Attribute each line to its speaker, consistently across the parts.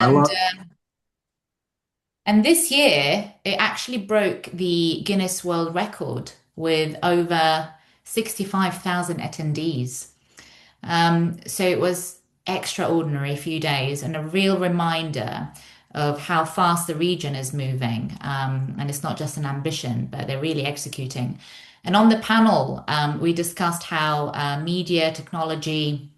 Speaker 1: I
Speaker 2: And
Speaker 1: love.
Speaker 2: and this year it actually broke the Guinness World Record with over 65,000 attendees. So it was extraordinary few days and a real reminder of how fast the region is moving. And it's not just an ambition, but they're really executing. And on the panel, we discussed how media, technology,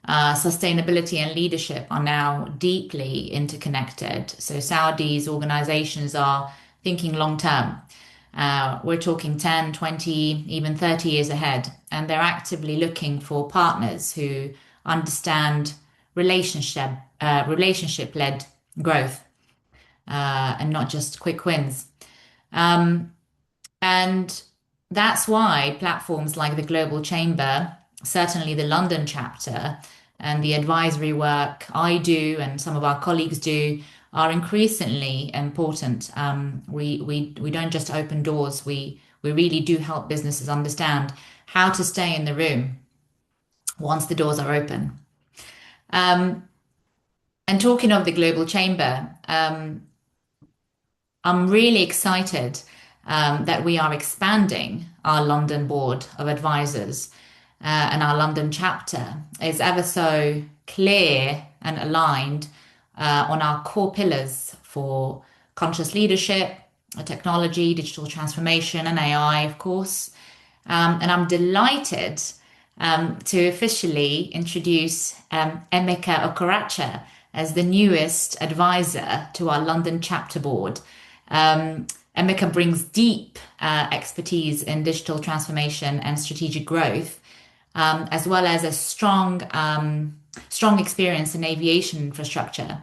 Speaker 2: sustainability and leadership are now deeply interconnected. So Saudi's organizations are thinking long term. We're talking 10, 20, even 30 years ahead. And they're actively looking for partners who understand relationship led growth and not just quick wins. Um, and that's why platforms like the Global Chamber, certainly the London chapter, and the advisory work I do and some of our colleagues do are increasingly important. We don't just open doors, we really do help businesses understand how to stay in the room once the doors are open. Um, and talking of the Global Chamber, I'm really excited that we are expanding our London Board of Advisors, and our London chapter is ever so clear and aligned on our core pillars for conscious leadership, technology, digital transformation, and AI, of course. And I'm delighted to officially introduce Emeka Okaracha as the newest advisor to our London chapter board. Emeka brings deep expertise in digital transformation and strategic growth, as well as a strong experience in aviation infrastructure.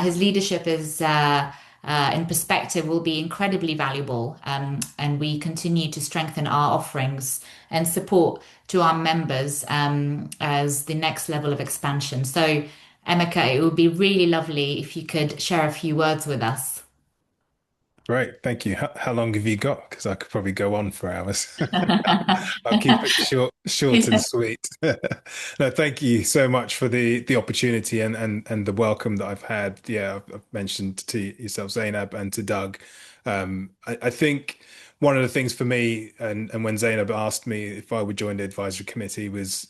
Speaker 2: His leadership is in perspective will be incredibly valuable, and we continue to strengthen our offerings and support to our members as the next level of expansion. So, Emeka, it would be really lovely if you could share a few words with us.
Speaker 1: Great, thank you. How long have you got? Because I could probably go on for hours. I'll keep it short and sweet. No, thank you so much for the opportunity and the welcome that I've had. Yeah, I've mentioned to yourself, Zainab, and to Doug. I think one of the things for me, and when Zainab asked me if I would join the advisory committee, was,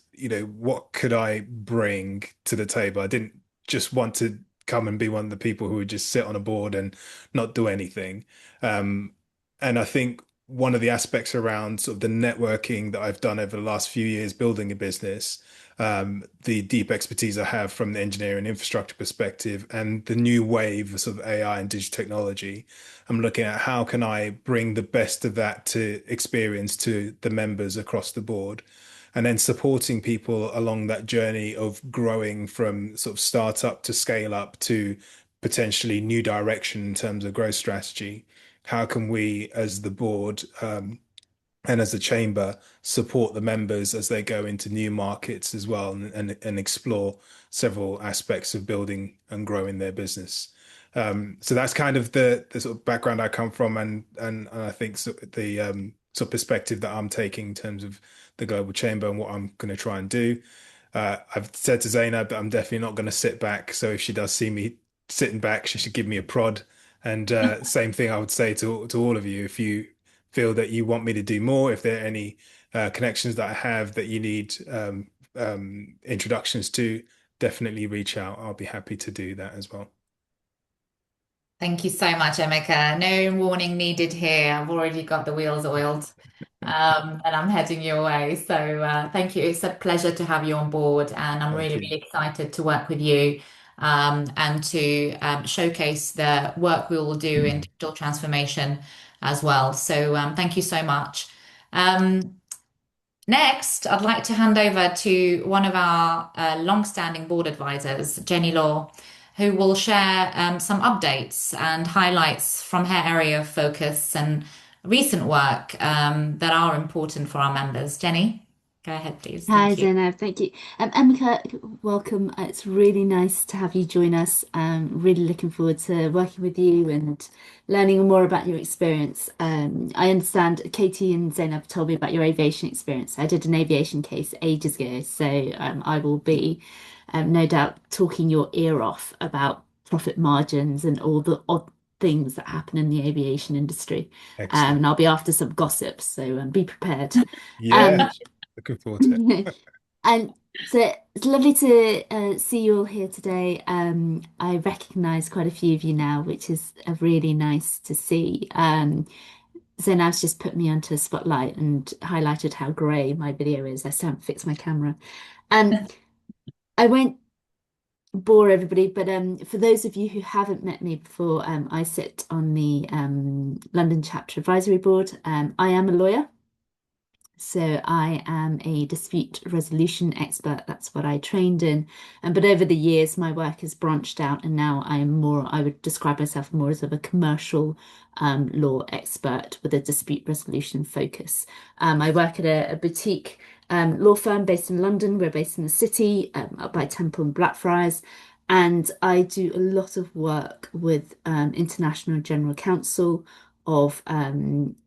Speaker 1: what could I bring to the table? I didn't just want to come and be one of the people who would just sit on a board and not do anything. Um, and I think one of the aspects around sort of the networking that I've done over the last few years building a business, the deep expertise I have from the engineering infrastructure perspective, and the new wave of sort of AI and digital technology, I'm looking at how can I bring the best of that to experience to the members across the board, and then supporting people along that journey of growing from sort of startup to scale up to potentially new direction in terms of growth strategy. How can we, as the board, and as a chamber, support the members as they go into new markets as well, and explore several aspects of building and growing their business. So that's kind of the sort of background I come from, and I think the sort of perspective that I'm taking in terms of the global chamber and what I'm going to try and do. I've said to Zainab that I'm definitely not going to sit back. So if she does see me sitting back, she should give me a prod. And same thing I would say to all of you. If you feel that you want me to do more, if there are any connections that I have that you need introductions to, definitely reach out. I'll be happy to do that as well.
Speaker 2: Thank you so much, Emeka. No warning needed here. I've already got the wheels oiled, and I'm heading your way. So thank you. It's a pleasure to have you on board, and I'm
Speaker 1: Thank
Speaker 2: really,
Speaker 1: you.
Speaker 2: really excited to work with you and to showcase the work we will do in digital transformation as well. So thank you so much. Um, Next, I'd like to hand over to one of our long-standing board advisors, Jenny Law, who will share some updates and highlights from her area of focus and recent work that are important for our members. Jenny? Go ahead, please.
Speaker 3: Hi,
Speaker 2: Thank you.
Speaker 3: Zainab. Thank you. Emeka, welcome. It's really nice to have you join us. Really looking forward to working with you and learning more about your experience. I understand Katie and Zainab told me about your aviation experience. I did an aviation case ages ago, so I will be no doubt talking your ear off about profit margins and all the odd things that happen in the aviation industry.
Speaker 1: Excellent.
Speaker 3: And I'll be after some gossip, so be prepared.
Speaker 1: Yeah,
Speaker 3: Um,
Speaker 1: sure. Looking forward to it.
Speaker 3: And so it's lovely to see you all here today. I recognize quite a few of you now, which is really nice to see. Zainab's just put me onto a spotlight and highlighted how grey my video is. I still haven't fixed my camera. Um, I won't bore everybody, but for those of you who haven't met me before, I sit on the London Chapter Advisory Board. I am a lawyer. So I am a dispute resolution expert. That's what I trained in. But over the years, my work has branched out, and now I'm more, I would describe myself more as of a commercial law expert with a dispute resolution focus. I work at a boutique law firm based in London. We're based in the city, up by Temple and Blackfriars. And I do a lot of work with international general counsel of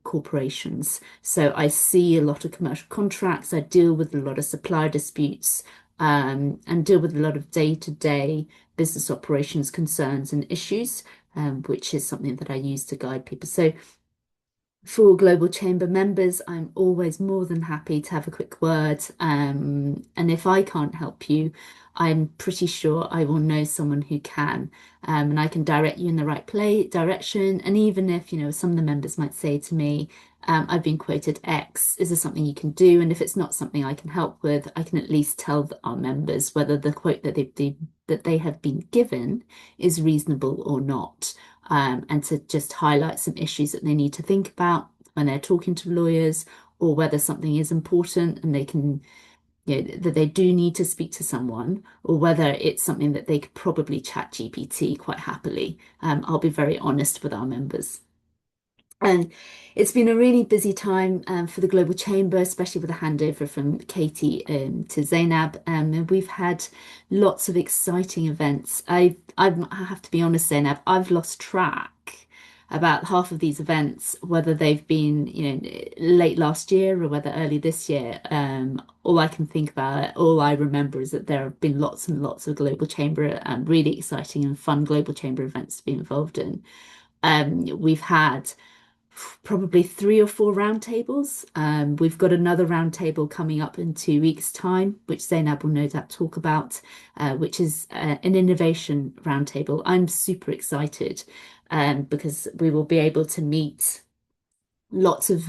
Speaker 3: corporations. So I see a lot of commercial contracts. I deal with a lot of supplier disputes, and deal with a lot of day-to-day business operations concerns and issues, which is something that I use to guide people. So for Global Chamber members, I'm always more than happy to have a quick word. And if I can't help you, I'm pretty sure I will know someone who can. And I can direct you in the right play direction. And even if, some of the members might say to me, I've been quoted X, is there something you can do? And if it's not something I can help with, I can at least tell our members whether the quote that they have been given is reasonable or not, and to just highlight some issues that they need to think about when they're talking to lawyers, or whether something is important and they can, that they do need to speak to someone, or whether it's something that they could probably chat GPT quite happily. I'll be very honest with our members. And it's been a really busy time for the Global Chamber, especially with the handover from Katie to Zainab. And we've had lots of exciting events. I have to be honest, Zainab, I've lost track about half of these events, whether they've been, late last year or whether early this year. All I can think about it, all I remember is that there have been lots and lots of Global Chamber, really exciting and fun Global Chamber events to be involved in. We've had probably 3 or 4 roundtables. We've got another roundtable coming up in 2 weeks' time, which Zainab will no doubt talk about, which is an innovation roundtable. I'm super excited because we will be able to meet lots of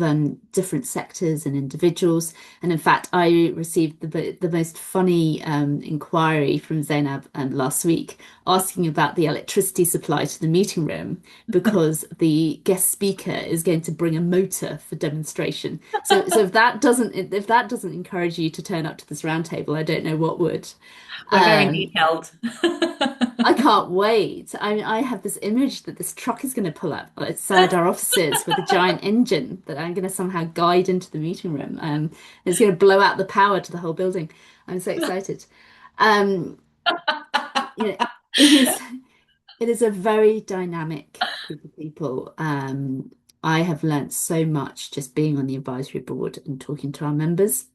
Speaker 3: different sectors and individuals. And in fact, I received the most funny inquiry from Zainab last week asking about the electricity supply to the meeting room because the guest speaker is going to bring a motor for demonstration. So if that doesn't encourage you to turn up to this roundtable, I don't know what would.
Speaker 2: We're very
Speaker 3: Um,
Speaker 2: detailed.
Speaker 3: I can't wait. I have this image that this truck is going to pull up outside our offices with a giant engine that I'm going to somehow guide into the meeting room. It's going to blow out the power to the whole building. I'm so excited. Um, you know, it is it is a very dynamic group of people. I have learnt so much just being on the advisory board and talking to our members.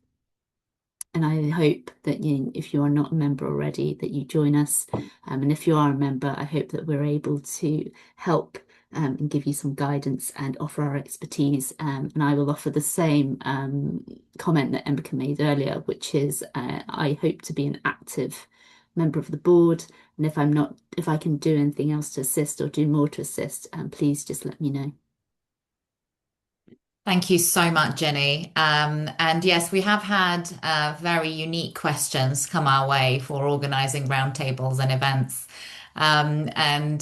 Speaker 3: And I hope that if you are not a member already, that you join us. And if you are a member, I hope that we're able to help and give you some guidance and offer our expertise. And I will offer the same comment that Emeka made earlier, which is I hope to be an active member of the board. And if I'm not, if I can do anything else to assist or do more to assist, please just let me know.
Speaker 2: Thank you so much, Jenny. And yes, we have had very unique questions come our way for organizing roundtables and events. And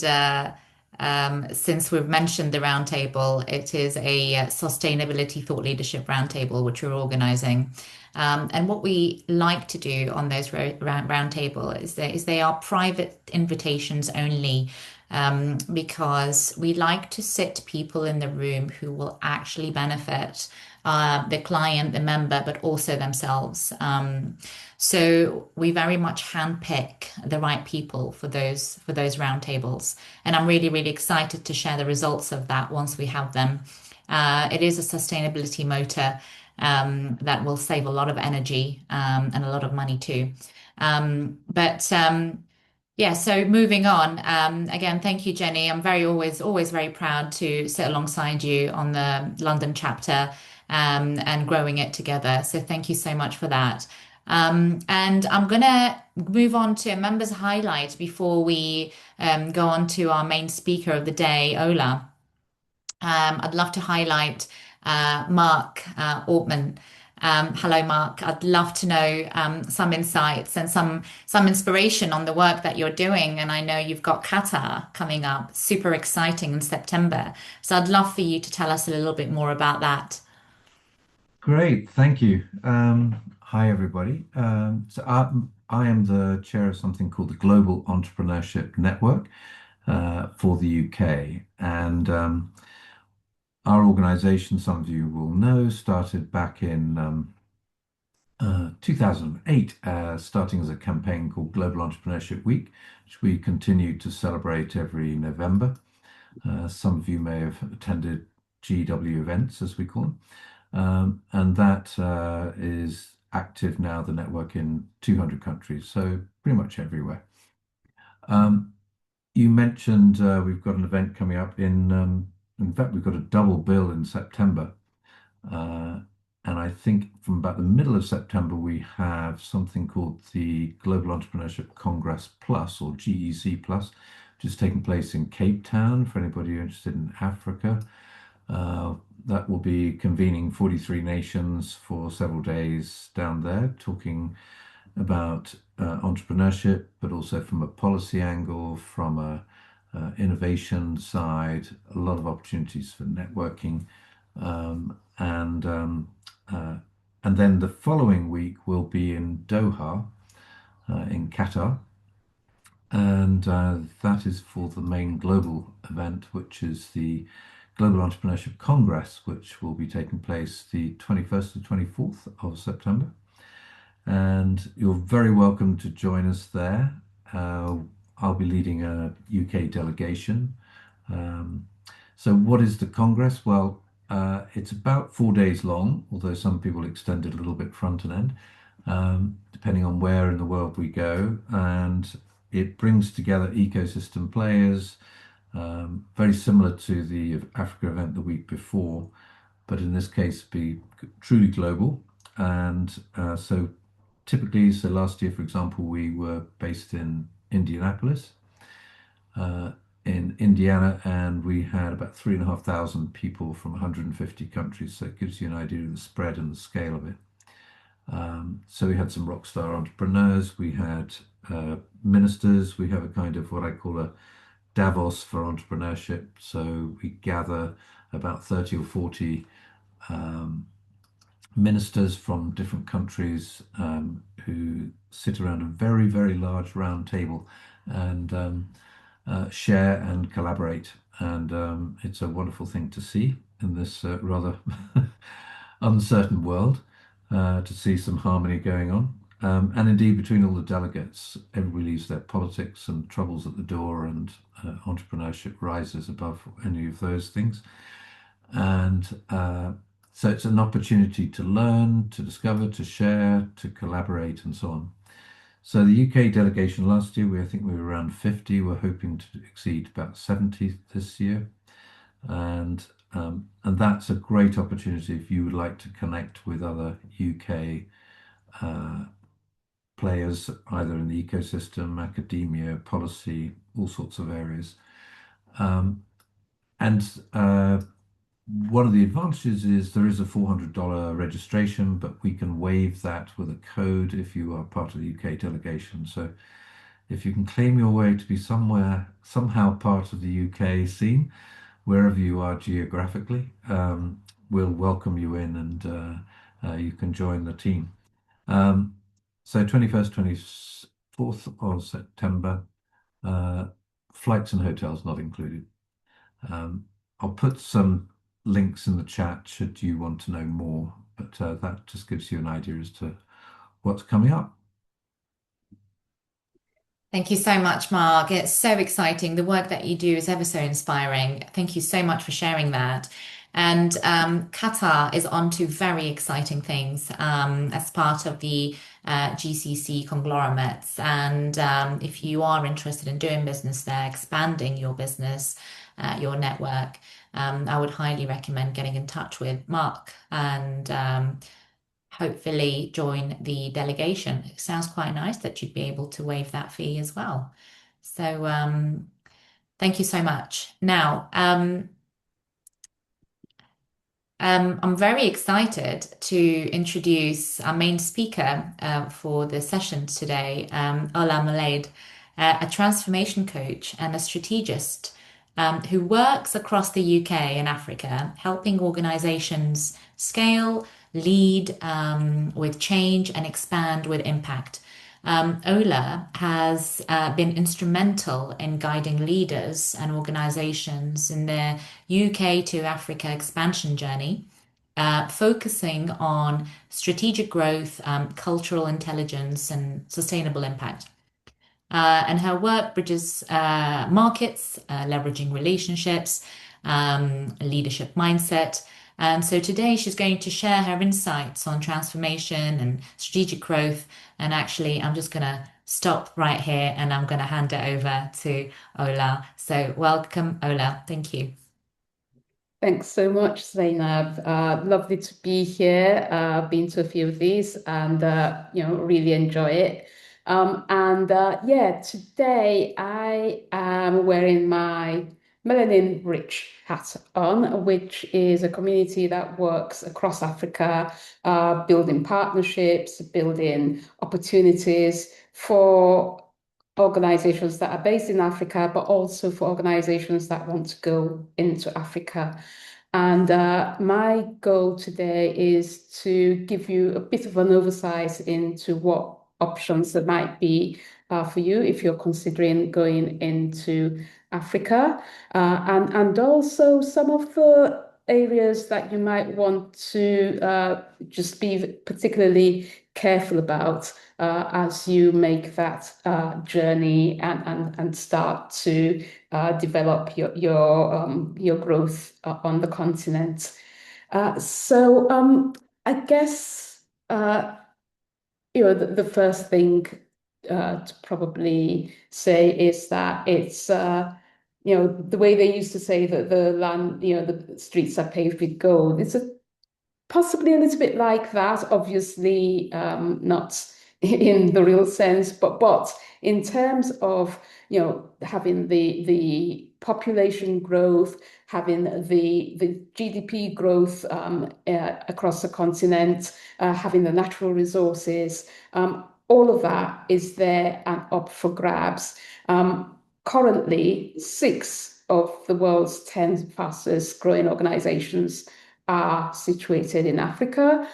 Speaker 2: since we've mentioned the roundtable, it is a sustainability thought leadership roundtable, which we're organizing. And what we like to do on those roundtable is they are private invitations only because we like to sit people in the room who will actually benefit the client, the member, but also themselves. So we very much handpick the right people for those roundtables, and I'm really really excited to share the results of that once we have them. It is a sustainability motor that will save a lot of energy and a lot of money too. But yeah, so moving on. Again, thank you, Jenny. I'm always very proud to sit alongside you on the London chapter and growing it together. So thank you so much for that. And I'm gonna move on to a members highlight before we go on to our main speaker of the day, Ola. I'd love to highlight Mark Ortman. Hello, Mark. I'd love to know some insights and some inspiration on the work that you're doing. And I know you've got Qatar coming up, super exciting in September. So I'd love for you to tell us a little bit more about that.
Speaker 4: Great, thank you. Hi, everybody. I am the chair of something called the Global Entrepreneurship Network for the UK. And our organization, some of you will know, started back in 2008, starting as a campaign called Global Entrepreneurship Week, which we continue to celebrate every November. Some of you may have attended GW events, as we call them. And that is active now, the network in 200 countries, so pretty much everywhere. You mentioned we've got an event coming up in fact, we've got a double bill in September. And I think from about the middle of September, we have something called the Global Entrepreneurship Congress Plus, or GEC Plus, which is taking place in Cape Town for anybody interested in Africa. That will be convening 43 nations for several days down there, talking about entrepreneurship, but also from a policy angle, from a innovation side, a lot of opportunities for networking, um, and um, and then the following week will be in Doha, in Qatar, and that is for the main global event, which is the Global Entrepreneurship Congress, which will be taking place the 21st to 24th of September. And you're very welcome to join us there. I'll be leading a UK delegation. Um, so what is the Congress? Well, it's about 4 days long, although some people extend it a little bit front and end, depending on where in the world we go. And it brings together ecosystem players, very similar to the Africa event the week before, but in this case be truly global. And so typically, so last year, for example, we were based in Indianapolis, in Indiana, and we had about 3,500 people from 150 countries. So it gives you an idea of the spread and the scale of it. So we had some rock star entrepreneurs, we had ministers, we have a kind of what I call a Davos for entrepreneurship. So we gather about 30 or 40 ministers from different countries who sit around a very, very large round table and share and collaborate. And it's a wonderful thing to see in this rather uncertain world, to see some harmony going on. And indeed, between all the delegates, everybody leaves their politics and troubles at the door, and entrepreneurship rises above any of those things. And so it's an opportunity to learn, to discover, to share, to collaborate, and so on. So the UK delegation last year, I think we were around 50. We're hoping to exceed about 70 this year. And that's a great opportunity if you would like to connect with other UK players, either in the ecosystem, academia, policy, all sorts of areas. And one of the advantages is there is a $400 registration, but we can waive that with a code if you are part of the UK delegation. So if you can claim your way to be somehow part of the UK scene, wherever you are geographically, we'll welcome you in, and you can join the team. So 21st, 24th of September, flights and hotels not included. I'll put some links in the chat should you want to know more, but that just gives you an idea as to what's coming up.
Speaker 2: Thank you so much, Mark. It's so exciting. The work that you do is ever so inspiring. Thank you so much for sharing that. And Qatar is on to very exciting things as part of the GCC conglomerates. And if you are interested in doing business there, expanding your business, your network, I would highly recommend getting in touch with Mark and hopefully join the delegation. It sounds quite nice that you'd be able to waive that fee as well. So thank you so much. Now, I'm very excited to introduce our main speaker for the session today, Ola Malade, a transformation coach and a strategist who works across the UK and Africa, helping organizations scale, lead with change, and expand with impact. Ola has been instrumental in guiding leaders and organizations in their UK to Africa expansion journey, focusing on strategic growth, cultural intelligence, and sustainable impact. And her work bridges markets, leveraging relationships, leadership mindset. And so today she's going to share her insights on transformation and strategic growth. And actually, I'm just going to stop right here and I'm going to hand it over to Ola. So welcome, Ola. Thank you.
Speaker 5: Thanks so much, Zainab. Lovely to be here. Been to a few of these and really enjoy it. Yeah, today I am wearing my Melanin Rich hat on, which is a community that works across Africa, building partnerships, building opportunities for organizations that are based in Africa, but also for organizations that want to go into Africa. And my goal today is to give you a bit of an oversight into what options there might be for you if you're considering going into Africa, and also some of the areas that you might want to just be particularly careful about as you make that journey and start to develop your growth on the continent. I guess the first thing to probably say is that it's the way they used to say that the land, the streets are paved with gold. It's possibly a little bit like that, obviously not in the real sense, but in terms of having the population growth, having the GDP growth across the continent, having the natural resources, all of that is there and up for grabs. Currently, 6 of the world's 10 fastest growing organizations are situated in Africa.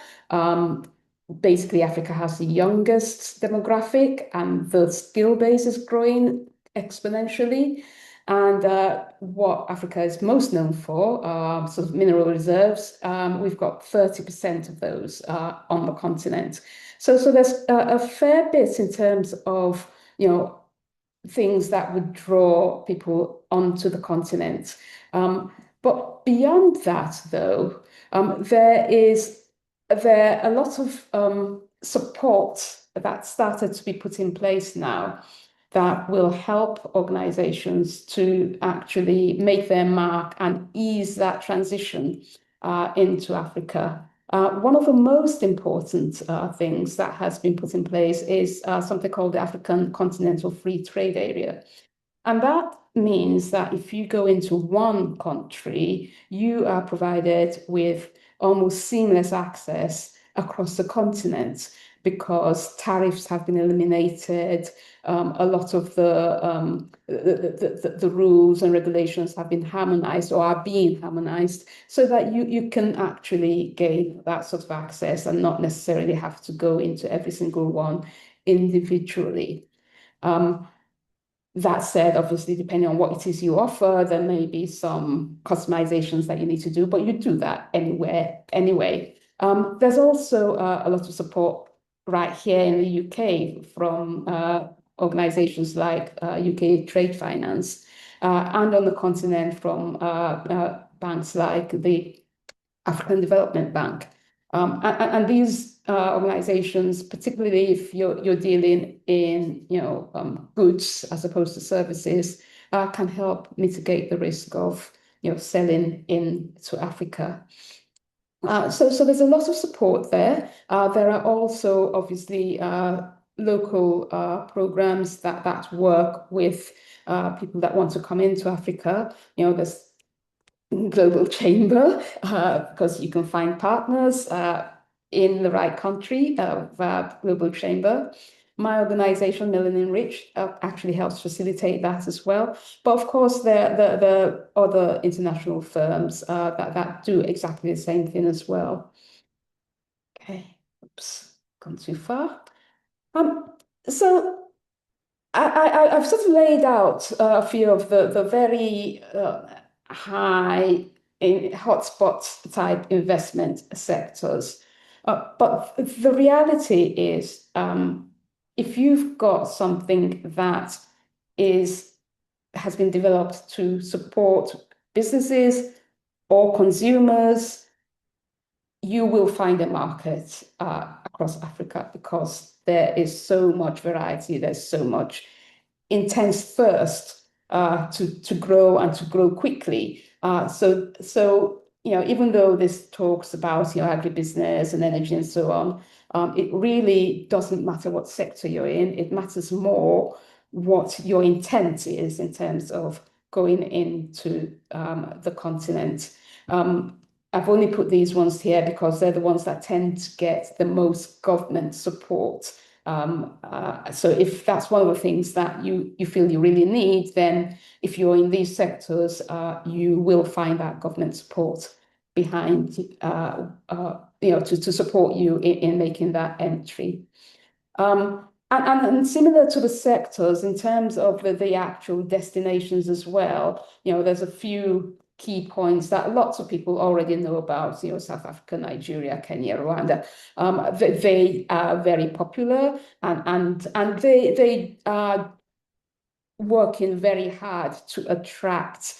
Speaker 5: Basically, Africa has the youngest demographic and the skill base is growing exponentially. And what Africa is most known for, sort of mineral reserves, we've got 30% of those on the continent. So there's a fair bit in terms of, things that would draw people onto the continent. But beyond that, though, there are a lot of support that started to be put in place now that will help organizations to actually make their mark and ease that transition into Africa. One of the most important things that has been put in place is something called the African Continental Free Trade Area. And that means that if you go into one country, you are provided with almost seamless access across the continent because tariffs have been eliminated. A lot of the rules and regulations have been harmonized or are being harmonized so that you can actually gain that sort of access and not necessarily have to go into every single one individually. That said, obviously, depending on what it is you offer, there may be some customizations that you need to do, but you do that anywhere anyway. There's also a lot of support right here in the UK from organizations like UK Trade Finance, and on the continent from banks like the African Development Bank. And these organizations, particularly if you're dealing in goods as opposed to services, can help mitigate the risk of selling into Africa. So there's a lot of support there. There are also obviously local programs that work with people that want to come into Africa. There's global chamber, because you can find partners in the right country of global chamber. My organization, Millennium Rich, actually helps facilitate that as well. But of course, there are other international firms that do exactly the same thing as well. Okay, oops, gone too far. So I've sort of laid out a few of the very high in hotspot type investment sectors. But the reality is, if you've got something that has been developed to support businesses or consumers, you will find a market across Africa, because there is so much variety, there's so much intense thirst to grow and to grow quickly. So even though this talks about agribusiness and energy and so on, it really doesn't matter what sector you're in. It matters more what your intent is in terms of going into the continent. I've only put these ones here because they're the ones that tend to get the most government support. So if that's one of the things that you feel you really need, then if you're in these sectors, you will find that government support behind, to support you in making that entry. And similar to the sectors, in terms of the actual destinations as well, there's a few key points that lots of people already know about, South Africa, Nigeria, Kenya, Rwanda. They are very popular, and they are working very hard to attract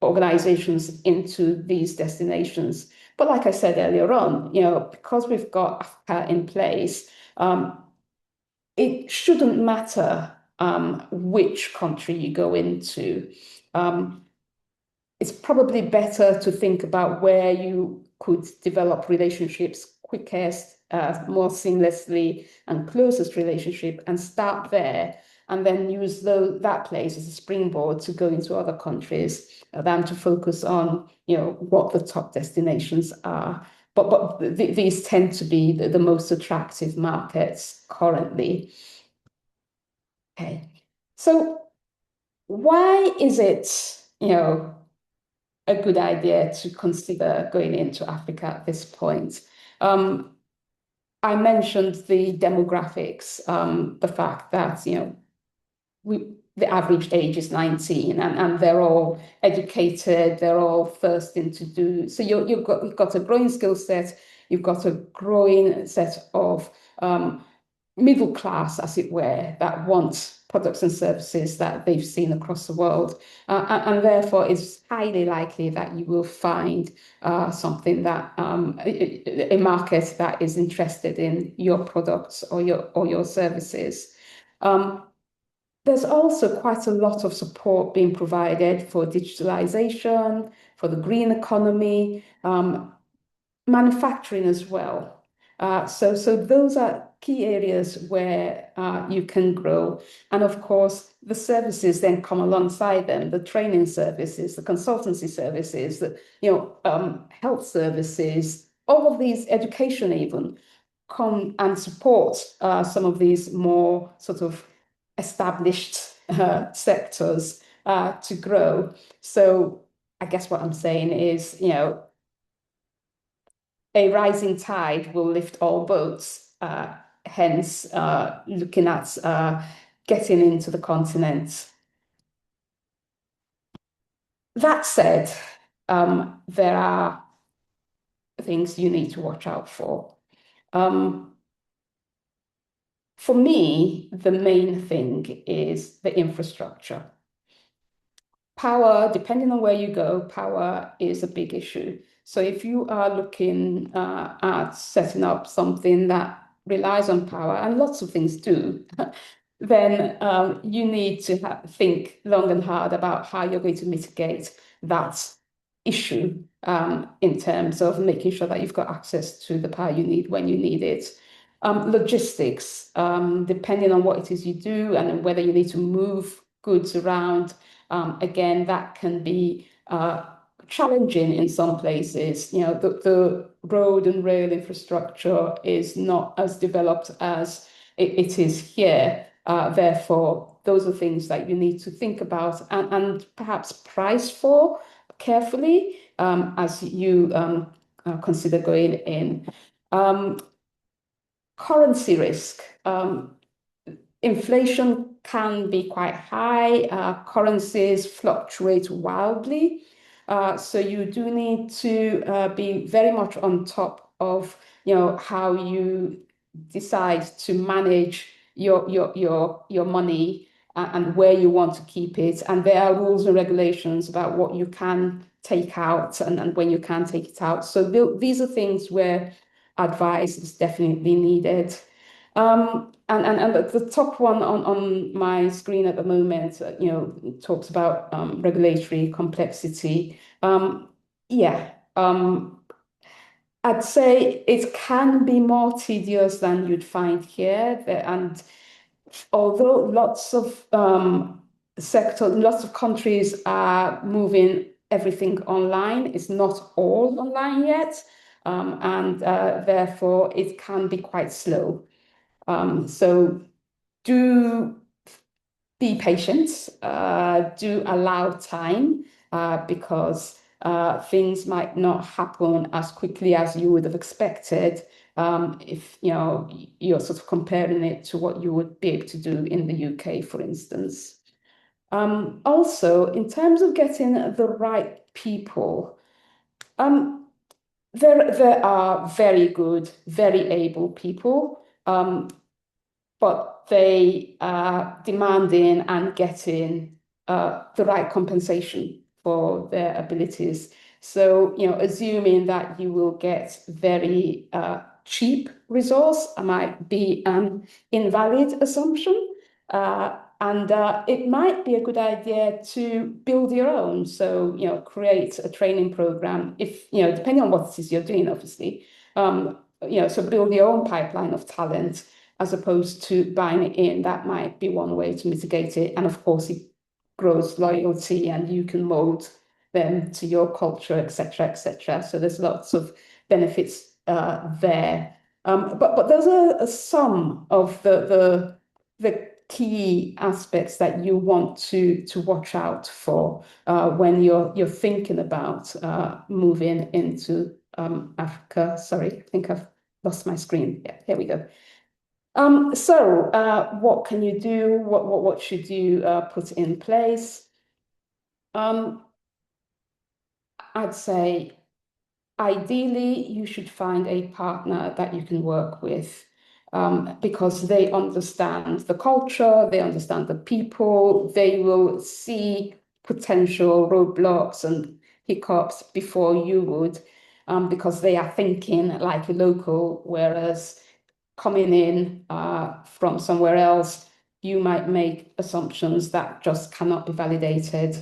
Speaker 5: organizations into these destinations. But like I said earlier on, because we've got Africa in place, it shouldn't matter which country you go into. It's probably better to think about where you could develop relationships quickest, more seamlessly, and closest relationship, and start there, and then use that place as a springboard to go into other countries, than to focus on what the top destinations are. But these tend to be the most attractive markets currently. Okay, so why is it a good idea to consider going into Africa at this point? I mentioned the demographics, the fact that the average age is 19, and they're all educated, they're all thirsting to do. So you've got a growing skill set, you've got a growing set of middle class, as it were, that want products and services that they've seen across the world. And therefore, it's highly likely that you will find something that a market that is interested in your products or your services. There's also quite a lot of support being provided for digitalization, for the green economy, manufacturing as well. So those are key areas where you can grow. And of course, the services then come alongside them, the training services, the consultancy services, the health services, all of these, education even, come and support some of these more sort of established sectors to grow. So I guess what I'm saying is, a rising tide will lift all boats. Hence, looking at getting into the continent. That said, there are things you need to watch out for. For me, the main thing is the infrastructure. Power, depending on where you go, power is a big issue. So if you are looking at setting up something that relies on power, and lots of things do, then you need to think long and hard about how you're going to mitigate that issue in terms of making sure that you've got access to the power you need when you need it. Logistics, depending on what it is you do and whether you need to move goods around, again, that can be challenging in some places. You know, the road and rail infrastructure is not as developed as it is here. Therefore, those are things that you need to think about and perhaps price for carefully as you consider going in. Currency risk. Inflation can be quite high. Currencies fluctuate wildly. So you do need to be very much on top of, how you decide to manage your money and where you want to keep it. And there are rules and regulations about what you can take out and when you can take it out. So these are things where advice is definitely needed. And the top one on my screen at the moment, talks about regulatory complexity. Yeah, I'd say it can be more tedious than you'd find here. And although lots of lots of countries are moving everything online, it's not all online yet. And therefore, it can be quite slow. So do be patient, do allow time, because things might not happen as quickly as you would have expected if you're sort of comparing it to what you would be able to do in the UK, for instance. Also, in terms of getting the right people, there are very good, very able people, but they are demanding and getting the right compensation for their abilities. So, assuming that you will get very cheap resource might be an invalid assumption. And it might be a good idea to build your own. So, create a training program if, depending on what it is you're doing, obviously. So build your own pipeline of talent as opposed to buying it in. That might be one way to mitigate it. And of course, it grows loyalty and you can mold them to your culture, etc., etc. So there's lots of benefits there. But those are some of the key aspects that you want to watch out for when you're thinking about moving into Africa. Sorry, I think I've lost my screen. Yeah, here we go. So what can you do? What should you put in place? I'd say ideally you should find a partner that you can work with because they understand the culture, they understand the people, they will see potential roadblocks and hiccups before you would because they are thinking like a local, whereas coming in from somewhere else, you might make assumptions that just cannot be validated.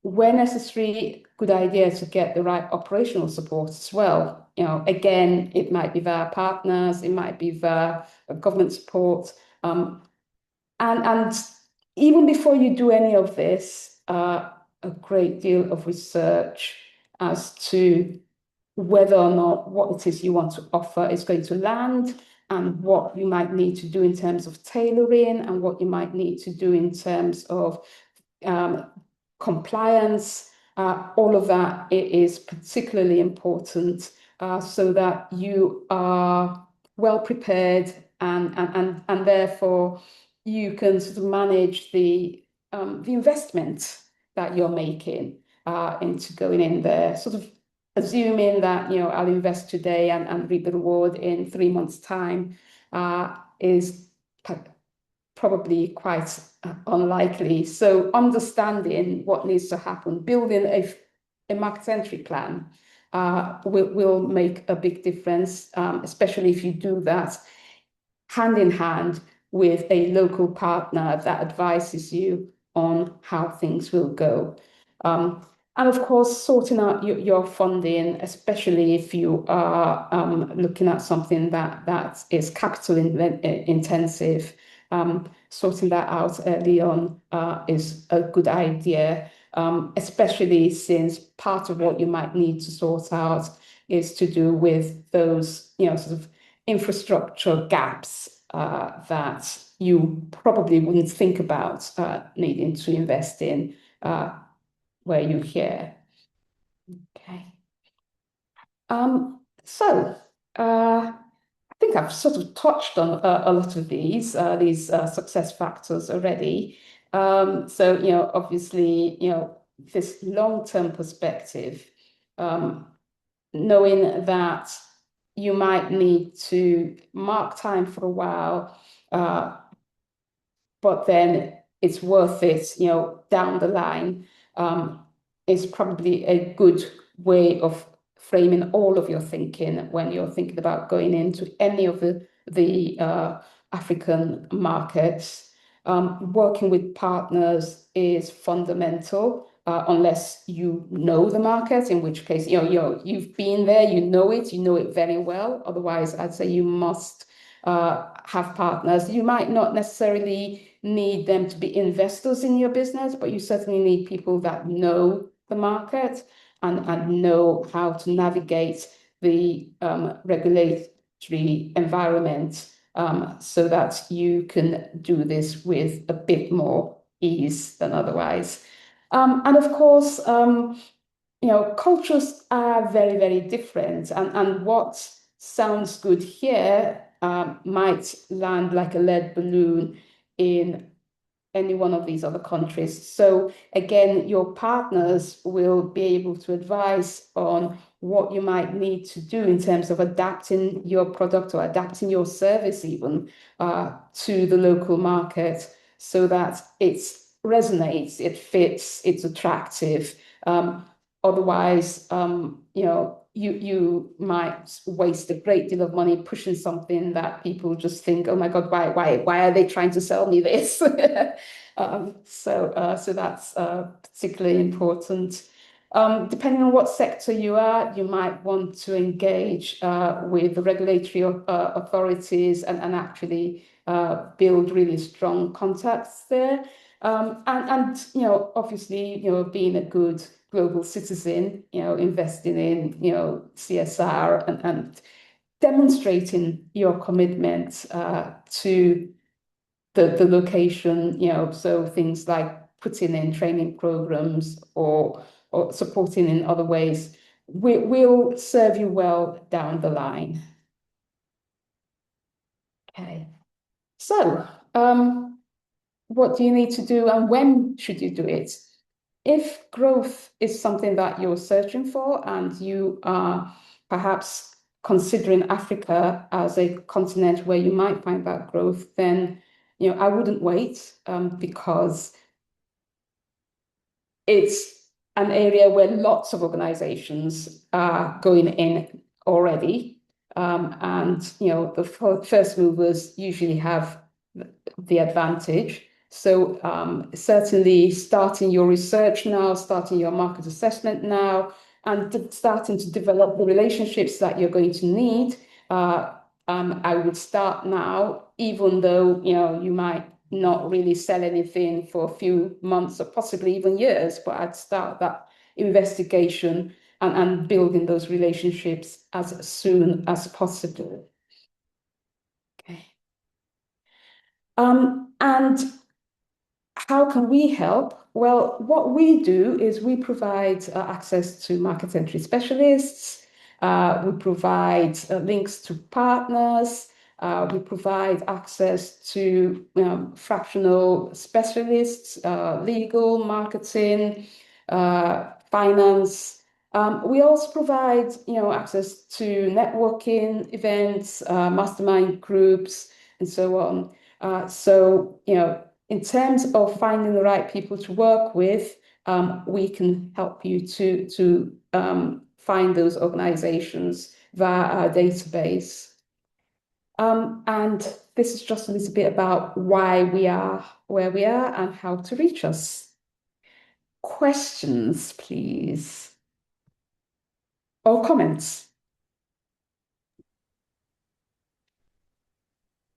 Speaker 5: Where necessary, good idea to get the right operational support as well. Again, it might be via partners, it might be via government support. And even before you do any of this, a great deal of research as to whether or not what it is you want to offer is going to land and what you might need to do in terms of tailoring and what you might need to do in terms of compliance. All of that is particularly important so that you are well prepared and therefore you can sort of manage the investment that you're making into going in there, sort of assuming that, I'll invest today and reap the reward in 3 months' time is probably quite unlikely. So understanding what needs to happen, building a market entry plan will make a big difference, especially if you do that hand in hand with a local partner that advises you on how things will go. And of course, sorting out your funding, especially if you are looking at something that is capital intensive, sorting that out early on is a good idea, especially since part of what you might need to sort out is to do with those, sort of infrastructure gaps that you probably wouldn't think about needing to invest in where you here. Okay. So I think I've sort of touched on a lot of these success factors already. So, obviously, this long-term perspective, knowing that you might need to mark time for a while, but then it's worth it, down the line, is probably a good way of framing all of your thinking when you're thinking about going into any of the African markets. Working with partners is fundamental, unless you know the market, in which case, you've been there, you know it very well. Otherwise, I'd say you must have partners. You might not necessarily need them to be investors in your business, but you certainly need people that know the market and know how to navigate the regulatory environment so that you can do this with a bit more ease than otherwise. And of course, cultures are very, very different, and what sounds good here might land like a lead balloon in any one of these other countries. So again, your partners will be able to advise on what you might need to do in terms of adapting your product or adapting your service even to the local market so that it resonates, it fits, it's attractive. Otherwise, you might waste a great deal of money pushing something that people just think, oh my God, why are they trying to sell me this? So that's particularly important. Depending on what sector you are, you might want to engage with the regulatory authorities and actually build really strong contacts there. And obviously, being a good global citizen, investing in, CSR and demonstrating your commitment to the location, so things like putting in training programs or supporting in other ways will serve you well down the line. Okay, so what do you need to do and when should you do it? If growth is something that you're searching for and you are perhaps considering Africa as a continent where you might find that growth, then I wouldn't wait because it's an area where lots of organizations are going in already. And the first movers usually have the advantage. So certainly starting your research now, starting your market assessment now, and starting to develop the relationships that you're going to need. I would start now, even though you might not really sell anything for a few months or possibly even years, but I'd start that investigation and building those relationships as soon as possible. Okay. And how can we help? Well, what we do is we provide access to market entry specialists. We provide links to partners. We provide access to fractional specialists, legal, marketing, finance. We also provide, access to networking events, mastermind groups, and so on. So, in terms of finding the right people to work with, we can help you to find those organizations via our database. And this is just a little bit about why we are where we are and how to reach us. Questions, please, or comments?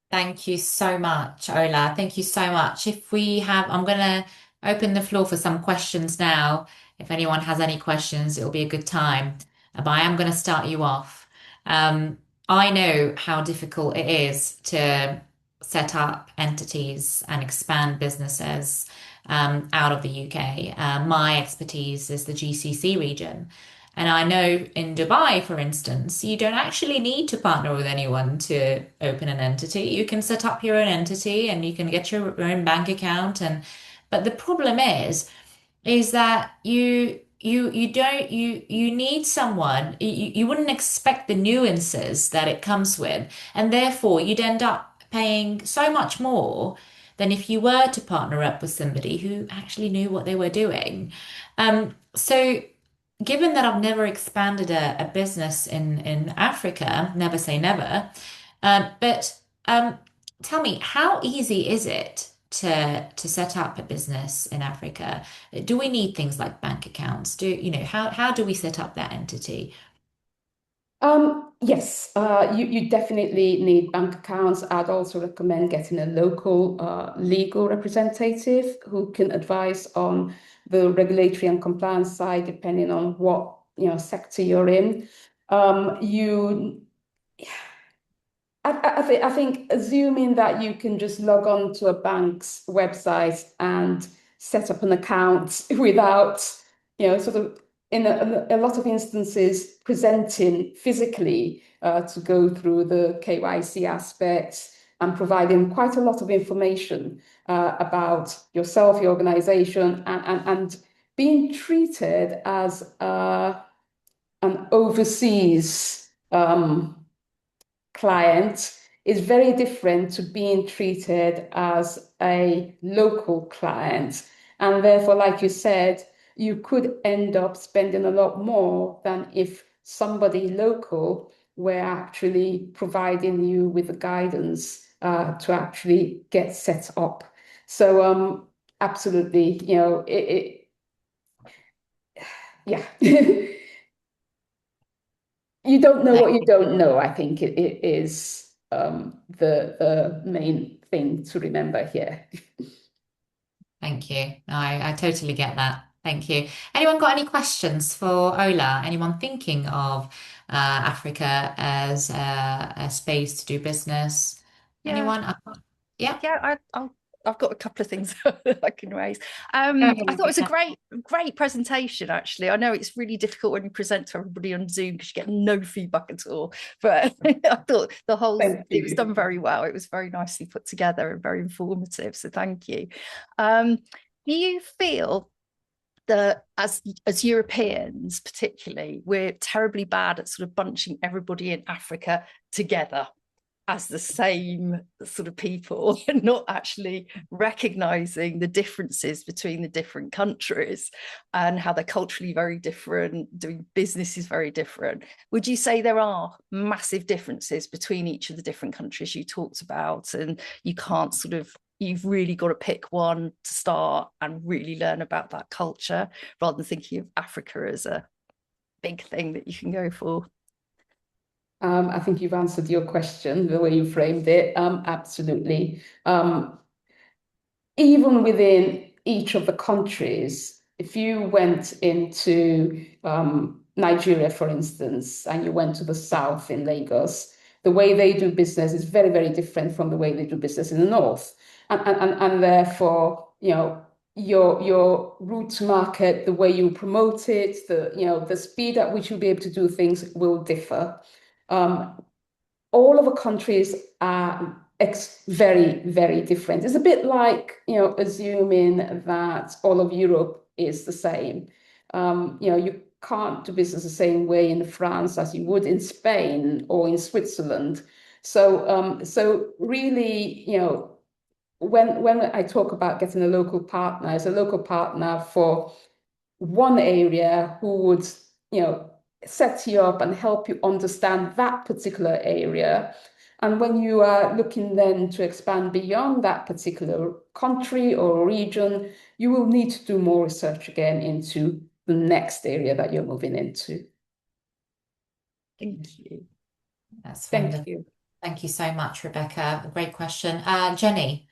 Speaker 2: Thank you so much, Ola. Thank you so much. I'm going to open the floor for some questions now. If anyone has any questions, it'll be a good time. But I am going to start you off. I know how difficult it is to set up entities and expand businesses out of the UK. My expertise is the GCC region. And I know in Dubai, for instance, you don't actually need to partner with anyone to open an entity. You can set up your own entity and you can get your own bank account. But the problem is that you need someone. You wouldn't expect the nuances that it comes with, and therefore you'd end up paying so much more than if you were to partner up with somebody who actually knew what they were doing. So given that I've never expanded a business in Africa, never say never, but tell me, how easy is it to set up a business in Africa? Do we need things like bank accounts? How do we set up that entity?
Speaker 5: Yes, you definitely need bank accounts. I'd also recommend getting a local legal representative who can advise on the regulatory and compliance side, depending on what sector you're in. You I think assuming that you can just log on to a bank's website and set up an account without, sort of in a lot of instances presenting physically to go through the KYC aspects and providing quite a lot of information about yourself, your organization, and being treated as an overseas client is very different to being treated as a local client. And therefore, like you said, you could end up spending a lot more than if somebody local were actually providing you with the guidance to actually get set up. So absolutely, yeah. You don't know what you don't know. I think it is the main thing to remember here.
Speaker 2: Thank you. I totally get that. Thank you. Anyone got any questions for Ola? Anyone thinking of Africa as a space to do business?
Speaker 6: Yeah.
Speaker 2: Anyone? Yeah.
Speaker 6: Yeah, I've got a couple of things that I can raise. I thought it was a great presentation, actually. I know it's really difficult when you present to everybody on Zoom because you get no feedback at all. But I thought it was done very well. It was very nicely put together and very informative. So thank you. Do you feel that as Europeans, particularly, we're terribly bad at sort of bunching everybody in Africa together as the same sort of people and not actually recognizing the differences between the different countries and how they're culturally very different, doing business is very different? Would you say there are massive differences between each of the different countries you talked about, and you've really got to pick one to start and really learn about that culture rather than thinking of Africa as a big thing that you can go for?
Speaker 5: I think you've answered your question the way you framed it. Absolutely. Even within each of the countries, if you went into Nigeria, for instance, and you went to the south in Lagos, the way they do business is very, very different from the way they do business in the north. And therefore, your route to market, the way you promote it, the speed at which you'll be able to do things will differ. all of the countries are very, very different. It's a bit like, assuming that all of Europe is the same. You can't do business the same way in France as you would in Spain or in Switzerland. So really, when I talk about getting a local partner, it's a local partner for one area who would, set you up and help you understand that particular area. And when you are looking then to expand beyond that particular country or region, you will need to do more research again into the next area that you're moving into.
Speaker 6: Thank you.
Speaker 2: That's
Speaker 5: Thank
Speaker 2: wonderful.
Speaker 5: you.
Speaker 2: Thank you so much, Rebecca. A great question. Jenny.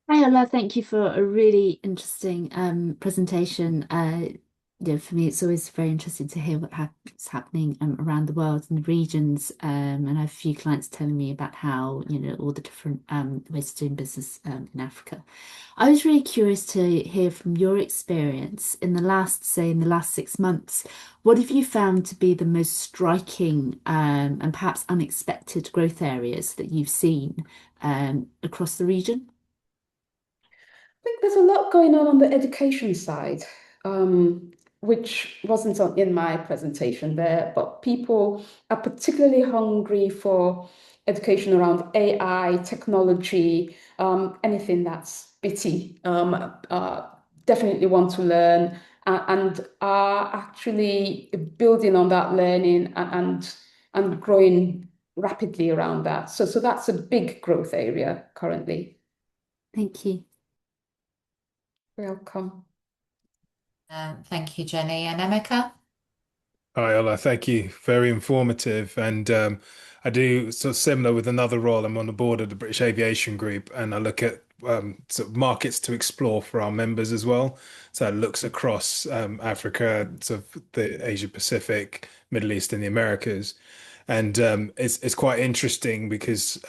Speaker 3: Hi, Ola. Thank you for a really interesting presentation. For me, it's always very interesting to hear what's happening around the world and the regions. And I have a few clients telling me about how, all the different ways of doing business in Africa. I was really curious to hear from your experience in in the last 6 months. What have you found to be the most striking and perhaps unexpected growth areas that you've seen across the region?
Speaker 5: Think there's a lot going on the education side, which wasn't in my presentation there, but people are particularly hungry for education around AI, technology, anything that's bitty. Definitely want to learn and are actually building on that learning and growing rapidly around that. So that's a big growth area currently.
Speaker 3: Thank you.
Speaker 5: Welcome.
Speaker 2: Thank you, Jenny. And Emeka?
Speaker 1: Hi, Ola. Thank you. Very informative. And I do sort of similar with another role. I'm on the board of the British Aviation Group, and I look at sort of markets to explore for our members as well. So it looks across Africa, sort of the Asia Pacific, Middle East, and the Americas. And it's quite interesting because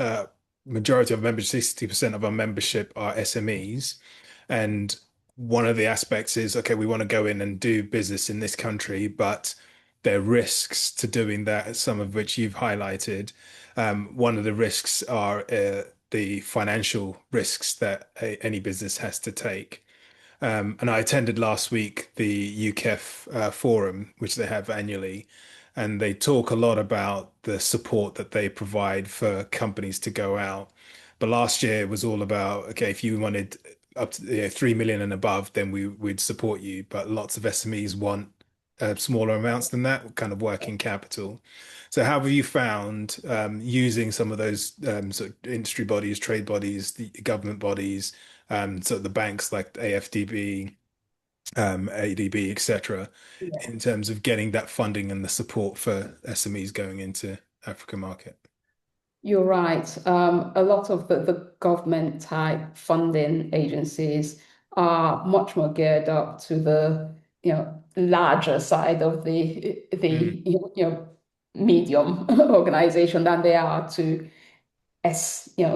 Speaker 1: majority of members, 60% of our membership are SMEs. And one of the aspects is, okay, we want to go in and do business in this country, but there are risks to doing that, some of which you've highlighted. One of the risks are the financial risks that any business has to take. And I attended last week the UKEF forum, which they have annually, and they talk a lot about the support that they provide for companies to go out. But last year it was all about, okay, if you wanted up to 3 million and above, then we'd support you. But lots of SMEs want smaller amounts than that, kind of working capital. So how have you found using some of those sort of industry bodies, trade bodies, the government bodies, so the banks like AFDB, ADB, etc.,
Speaker 5: Yeah.
Speaker 1: in terms of getting that funding and the support for SMEs going into Africa market?
Speaker 5: You're right. A lot of the government type funding agencies are much more geared up to the larger side of
Speaker 1: Mm,
Speaker 5: the medium organization than they are to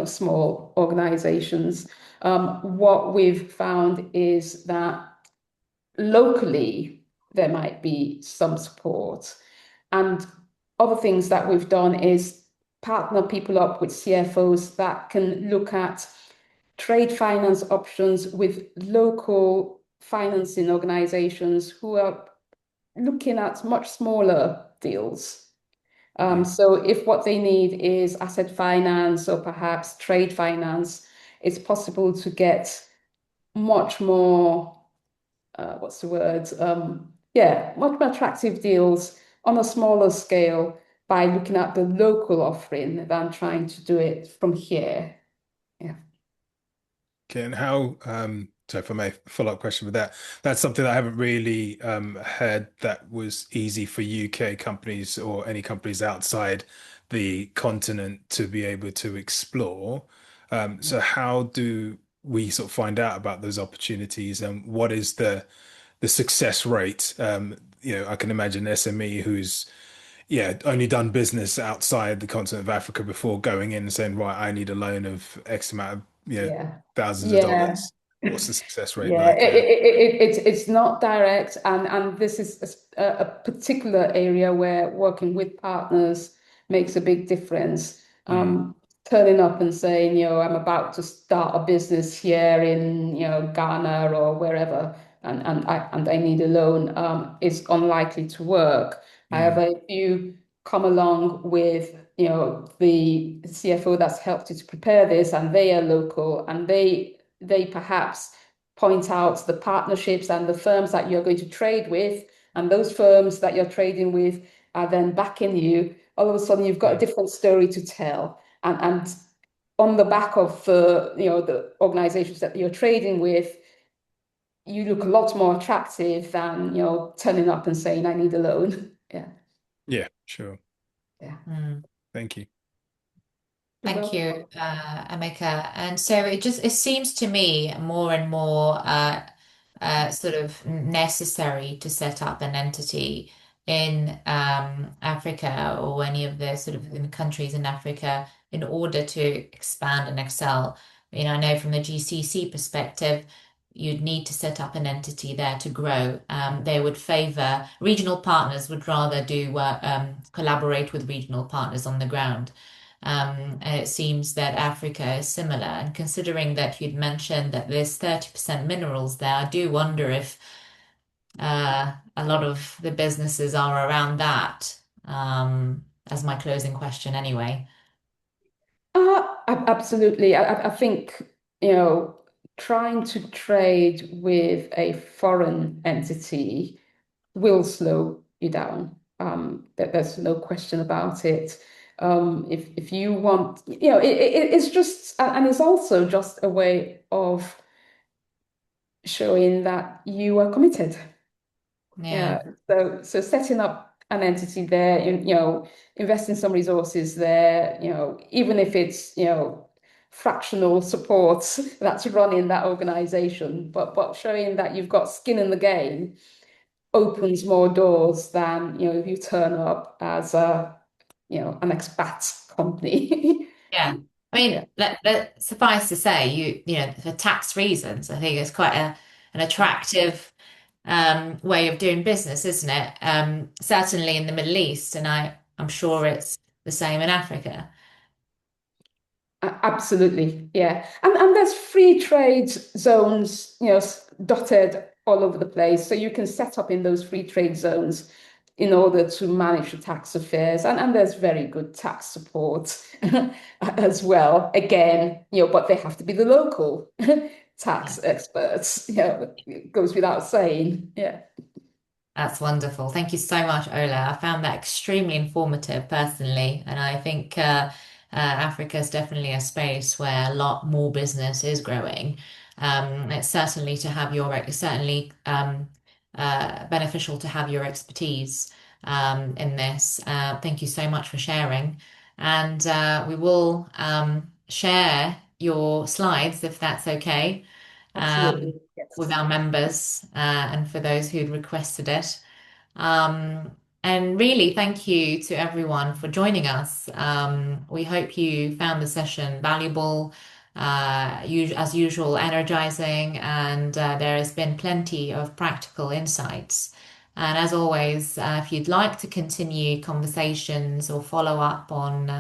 Speaker 5: small organizations. What we've found is that locally there might be some support. And other things that we've done is partner people up with CFOs that can look at trade finance options with local financing organizations who are looking at much smaller deals.
Speaker 1: mm.
Speaker 5: So if what they need is asset finance or perhaps trade finance, it's possible to get much more what's the word? Yeah, much more attractive deals on a smaller scale by looking at the local offering than trying to do it from here. Yeah.
Speaker 1: Okay, and how, so if I may follow up question with that, that's something I haven't really heard that was easy for UK companies or any companies outside the continent to be able to explore. So how do we sort of find out about those opportunities and what is the success rate? I can imagine an SME who's only done business outside the continent of Africa before going in and saying, right, I need a loan of X amount of,
Speaker 5: Yeah.
Speaker 1: thousands of
Speaker 5: Yeah.
Speaker 1: dollars. What's the success rate
Speaker 5: Yeah,
Speaker 1: like?
Speaker 5: it's not direct, and this is a particular area where working with partners makes a big difference.
Speaker 1: Mm,
Speaker 5: Turning up and saying, I'm about to start a business here in, Ghana or wherever, and I need a loan, is unlikely to work.
Speaker 1: mm,
Speaker 5: However, if you come along with, the CFO that's helped you to prepare this, and they are local, and they perhaps point out the partnerships and the firms that you're going to trade with, and those firms that you're trading with are then backing you. All of a sudden, you've got a
Speaker 1: mm.
Speaker 5: different story to tell, and on the back of the organizations that you're trading with, you look a lot more attractive than turning up and saying, "I need a loan." Yeah,
Speaker 1: Yeah, sure.
Speaker 5: yeah.
Speaker 2: Mm.
Speaker 1: Thank you.
Speaker 2: Thank you, Emeka. And so it seems to me more and more sort of necessary to set up an entity in Africa or any of the sort of in the countries in Africa in order to expand and excel. I know from the GCC perspective, you'd need to set up an entity there to grow. They would favor regional partners, would rather do collaborate with regional partners on the ground. And it seems that Africa is similar. And considering that you'd mentioned that there's 30% minerals there, I do wonder if a lot of the businesses are around that, as my closing question anyway.
Speaker 5: Absolutely. I think, trying to trade with a foreign entity will slow you down. There's no question about it. If you want, it's just, and it's also just a way of showing that you are committed.
Speaker 2: Yeah,
Speaker 5: Yeah. So setting up an entity there, investing some resources there, even if it's, fractional support that's running that organization, but showing that you've got skin in the game opens more doors than, if you turn up as an expat company.
Speaker 2: yeah. I
Speaker 5: Yeah,
Speaker 2: mean, suffice to say, for tax reasons, I think it's quite an attractive way of doing business, isn't it? Certainly in the Middle East, and I'm sure it's the same in Africa.
Speaker 5: absolutely. Yeah. And there's free trade zones, dotted all over the place. So you can set up in those free trade zones in order to manage the tax affairs. And there's very good tax support as well. Again, but they have to be the local tax experts. It goes without saying. Yeah.
Speaker 2: That's wonderful. Thank you so much, Ola. I found that extremely informative personally, and I think Africa is definitely a space where a lot more business is growing. It's certainly to have it's certainly beneficial to have your expertise in this. Thank you so much for sharing, and we will share your slides if that's okay
Speaker 5: Absolutely.
Speaker 2: with
Speaker 5: Yes.
Speaker 2: our members and for those who'd requested it. Um, and really, thank you to everyone for joining us. We hope you found the session valuable, as usual, energizing, and there has been plenty of practical insights. And as always, if you'd like to continue conversations or follow up on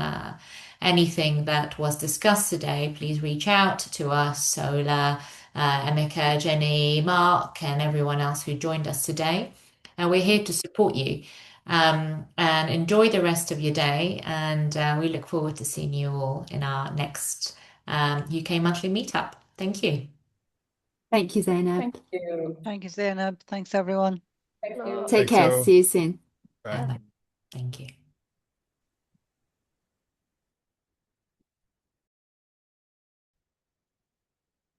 Speaker 2: anything that was discussed today, please reach out to us, Sola, Emeka, Jenny, Mark, and everyone else who joined us today. And we're here to support you. And enjoy the rest of your day. And we look forward to seeing you all in our next UK monthly meetup. Thank you.
Speaker 3: Thank you, Zainab.
Speaker 5: Thank you.
Speaker 6: Thank you, Zainab. Thanks, everyone.
Speaker 5: Thank you.
Speaker 3: Take
Speaker 1: Thanks
Speaker 3: care.
Speaker 1: all.
Speaker 3: See you soon.
Speaker 1: Bye.
Speaker 2: Thank you.